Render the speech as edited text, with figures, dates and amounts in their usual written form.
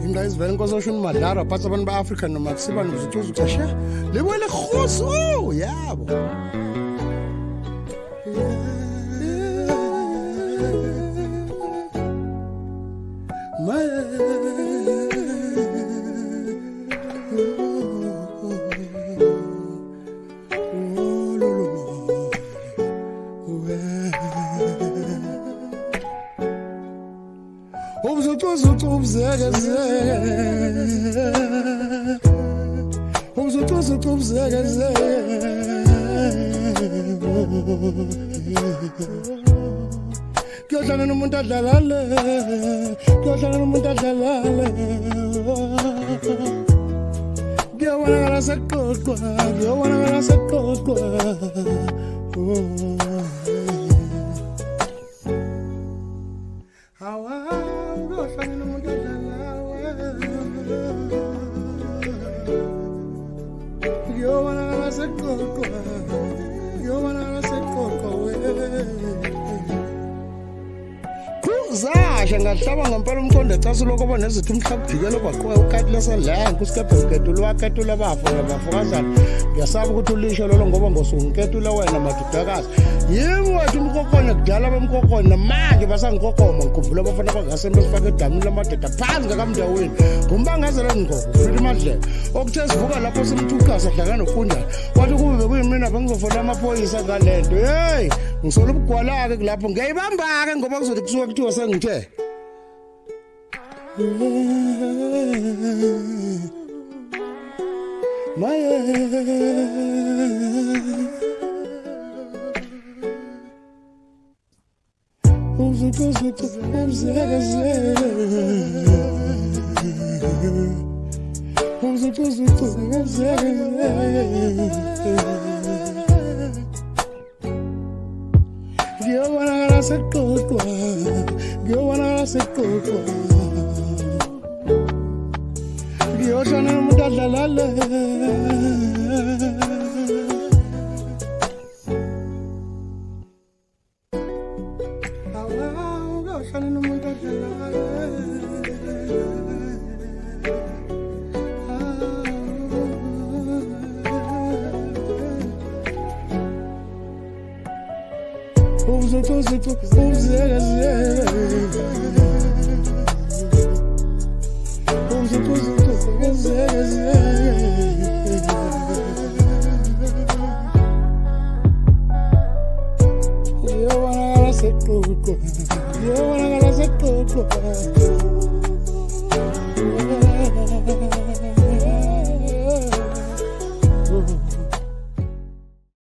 inga izivele inkosi osho umadlaro aphatha abantu ba-afrika noma kusibani uzuthuza ukuthi ashe libuyele rhosi yabo Kuyohlala nomuntu adlalale Kuyobonakala sekuqoqwa Hawa kuyohlala nomuntu Kuyobonakala sekuqoqwa Zasha ngahlaba ngempela umqondo ecasuloko abanezithu umhlabujikelo baqoqa ukati lesalenga usikephe uketula waketula abafokazana ngiyasaba ukuthi ulisho lolo ngoba ngosungiketula wena madudakazi yimi wathi umkokona kudala bemkokona manje basangikokoma ngikhumbula abafana bangasembe sifake edamini lamadoda phansi ngakamndaweni ngumbangazela ngqoko futhi madlela okuthe sivuka lapho simthukasa hlangana nokunjani wathi kube bekuyimina bengizofona amaphoyisa ngalento hey ngisola ubugwala-ke kulapho ngiyayibamba-ke ngoba kuzothi kusuka kuthiwa sengithe Maya Kuyobonakala sekuqoqwa Kuyohlala nomuntu adlalale Kuyohlala nomuntu adlalale Umzekazeke